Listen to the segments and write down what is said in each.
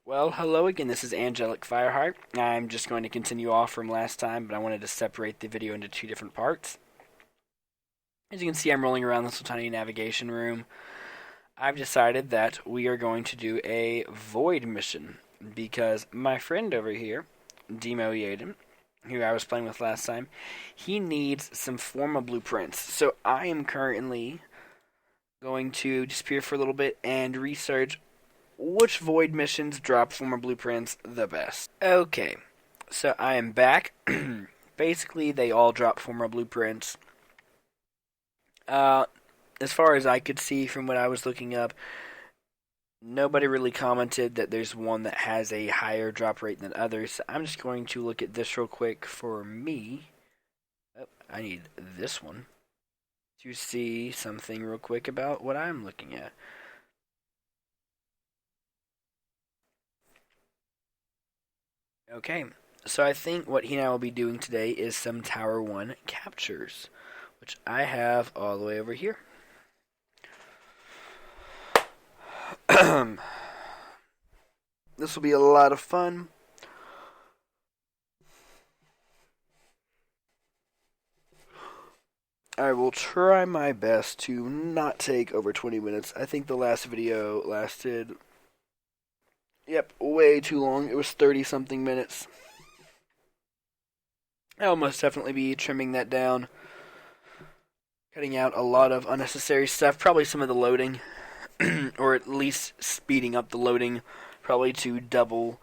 Well, hello again. This is Angelic Fireheart. I'm just going to continue off from last time, but I wanted to separate the video into two different parts. As you can see, I'm rolling around this little tiny navigation room. I've decided that we are going to do a void mission because my friend over here, Demoyaden, who I was playing with last time, he needs some formal blueprints. So I am currently going to disappear for a little bit and research which void missions drop former blueprints the best. Okay, so I am back. Basically, they all drop former blueprints. As far as I could see from what I was looking up, nobody really commented that there's one that has a higher drop rate than others. So I'm just going to look at this real quick for me. Oh, I need this one to see something real quick about what I'm looking at. Okay, so I think what he and I will be doing today is some Tower 1 captures, which I have all the way over here. This will be a lot of fun. I will try my best to not take over 20 minutes. I think the last video lasted, way too long. It was 30-something minutes. I'll most definitely be trimming that down. Cutting out a lot of unnecessary stuff. Probably some of the loading. Or at least speeding up the loading. Probably to double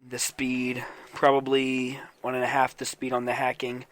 the speed. Probably 1.5 the speed on the hacking.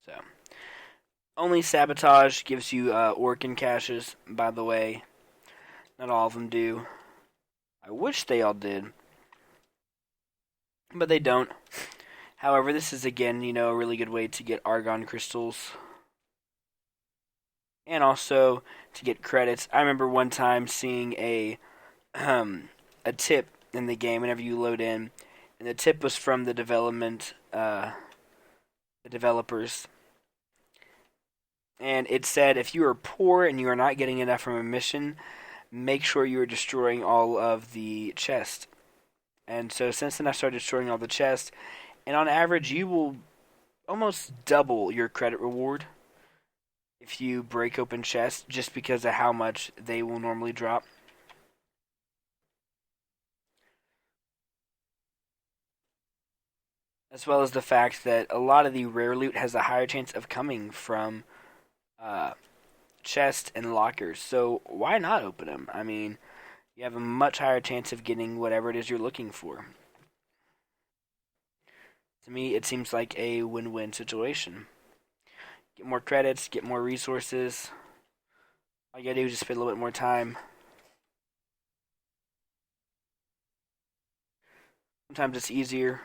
So, only Sabotage gives you Orkin caches, by the way. Not all of them do. I wish they all did. But they don't. However, this is again, a really good way to get Argon crystals. And also to get credits. I remember one time seeing a tip in the game whenever you load in. And the tip was from the developers. And it said, if you are poor and you are not getting enough from a mission, make sure you are destroying all of the chests. And so since then I started destroying all the chests, and on average you will almost double your credit reward if you break open chests, just because of how much they will normally drop. As well as the fact that a lot of the rare loot has a higher chance of coming from chests and lockers. So why not open them? I mean, you have a much higher chance of getting whatever it is you're looking for. To me, it seems like a win-win situation. Get more credits, get more resources. All you gotta do is just spend a little bit more time. Sometimes it's easier.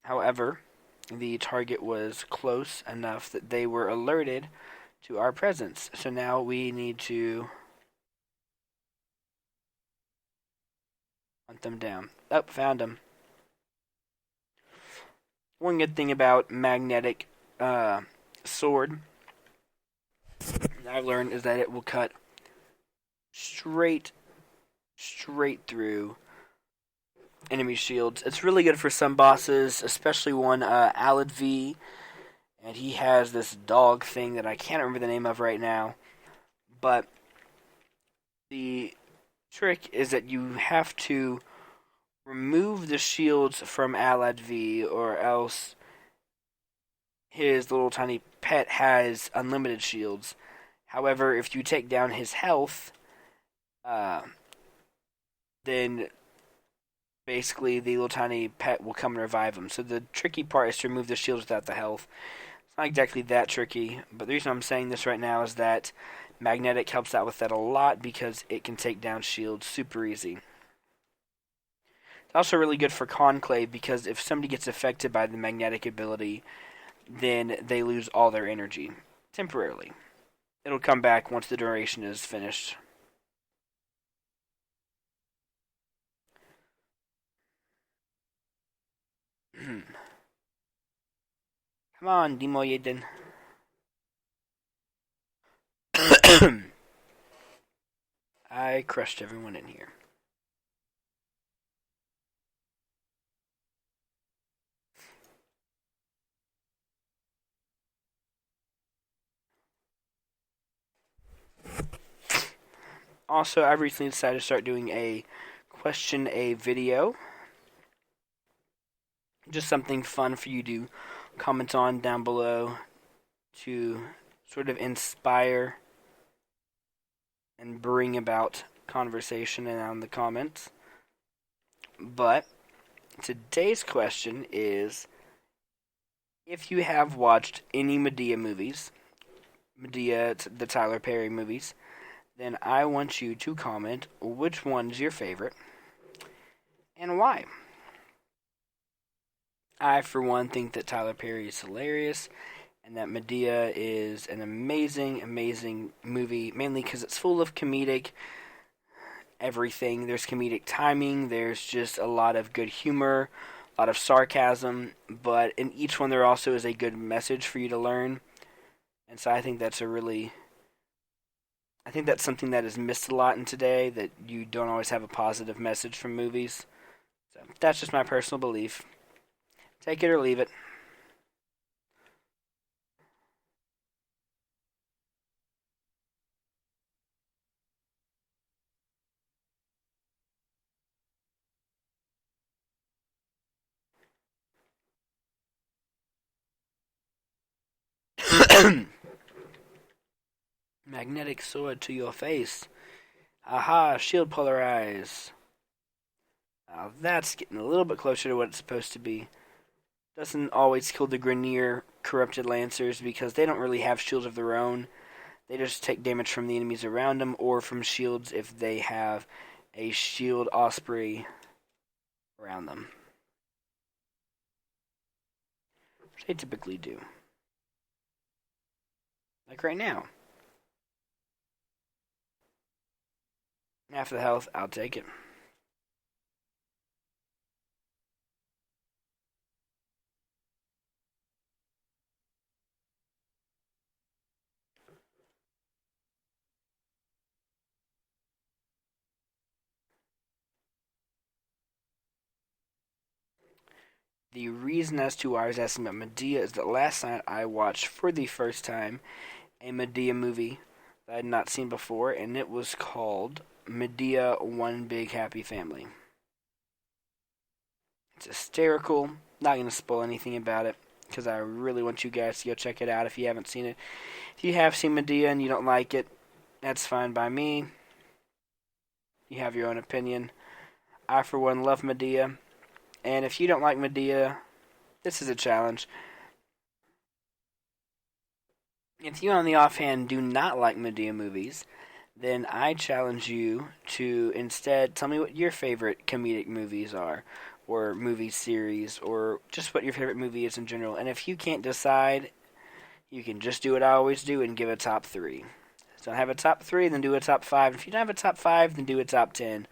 However, the target was close enough that they were alerted to our presence. So now we need to hunt them down. Oh, found them. One good thing about magnetic sword I've learned is that it will cut straight through enemy shields. It's really good for some bosses, especially one Alad V, and he has this dog thing that I can't remember the name of right now. But the trick is that you have to remove the shields from Alad V, or else his little tiny pet has unlimited shields. However, if you take down his health, then basically the little tiny pet will come and revive him. So the tricky part is to remove the shields without the health. It's not exactly that tricky, but the reason I'm saying this right now is that magnetic helps out with that a lot because it can take down shields super easy. It's also really good for Conclave because if somebody gets affected by the magnetic ability, then they lose all their energy temporarily. It'll come back once the duration is finished. Come on, Demoyaden. I crushed everyone in here. Also, I've recently decided to start doing a question a video. Just something fun for you to comment on down below to sort of inspire and bring about conversation around the comments. But today's question is, if you have watched any MADEA movies, MADEA, the Tyler Perry movies, then I want you to comment which one's your favorite and why. I, for one, think that Tyler Perry is hilarious and that MADEA is an amazing, amazing movie, mainly because it's full of comedic everything. There's comedic timing, there's just a lot of good humor, a lot of sarcasm, but in each one there also is a good message for you to learn. And so I think that's something that is missed a lot in today, that you don't always have a positive message from movies. So that's just my personal belief. Take it or leave it. Magnetic sword to your face. Aha, shield polarize. Now that's getting a little bit closer to what it's supposed to be. Doesn't always kill the Grenier corrupted Lancers because they don't really have shields of their own. They just take damage from the enemies around them or from shields if they have a shield Osprey around them. Which they typically do. Like right now. Half the health, I'll take it. The reason as to why I was asking about MADEA is that last night I watched for the first time a MADEA movie that I had not seen before, and it was called MADEA One Big Happy Family. It's hysterical. Not going to spoil anything about it because I really want you guys to go check it out if you haven't seen it. If you have seen MADEA and you don't like it, that's fine by me. You have your own opinion. I, for one, love MADEA. And if you don't like MADEA, this is a challenge. If you, on the offhand, do not like MADEA movies, then I challenge you to instead tell me what your favorite comedic movies are, or movie series, or just what your favorite movie is in general. And if you can't decide, you can just do what I always do and give a top 3. So have a top 3, then do a top 5. If you don't have a top 5, then do a top 10.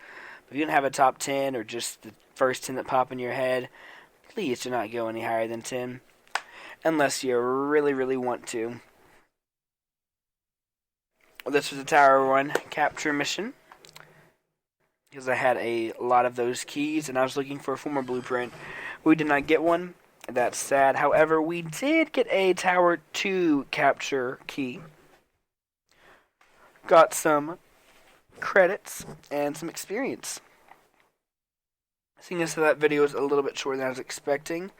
But if you don't have a top 10, or just the first 10 that pop in your head, please do not go any higher than 10. Unless you really, really want to. This was a Tower 1 capture mission. Because I had a lot of those keys, and I was looking for a former blueprint. We did not get one. That's sad. However, we did get a Tower 2 capture key. Got some credits and some experience. Seeing as that video is a little bit shorter than I was expecting,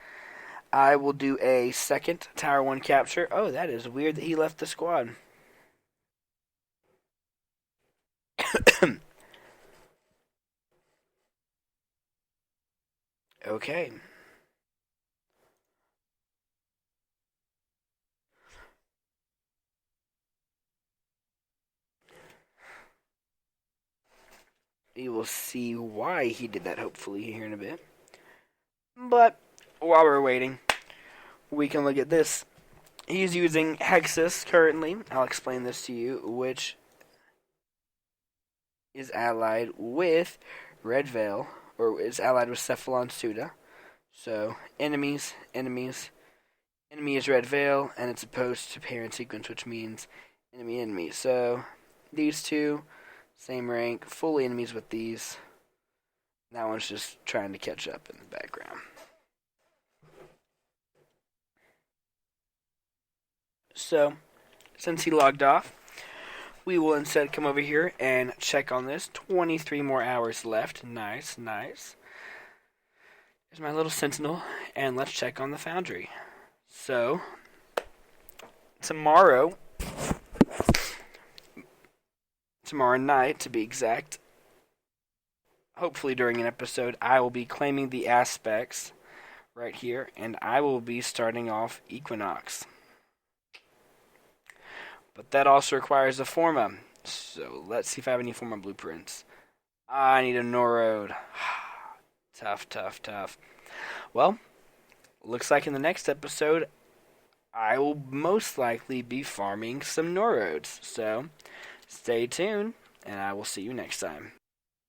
I will do a second Tower 1 capture. Oh, that is weird that he left the squad. Okay. We will see why he did that, hopefully, here in a bit. But while we're waiting, we can look at this. He's using Hexus currently. I'll explain this to you, which is allied with Red Veil, or is allied with Cephalon Suda. So, enemies, enemies. Enemy is Red Veil, and it's opposed to parent sequence, which means enemy, enemy. So, these two, same rank, fully enemies with these. That one's just trying to catch up in the background. So, since he logged off, we will instead come over here and check on this. 23 more hours left. Nice, nice. Here's my little sentinel, and let's check on the foundry. So, tomorrow night to be exact, hopefully during an episode, I will be claiming the aspects right here, and I will be starting off Equinox. But that also requires a Forma. So let's see if I have any Forma blueprints. I need a Norode. Tough, tough, tough. Well, looks like in the next episode, I will most likely be farming some Norodes. So stay tuned, and I will see you next time.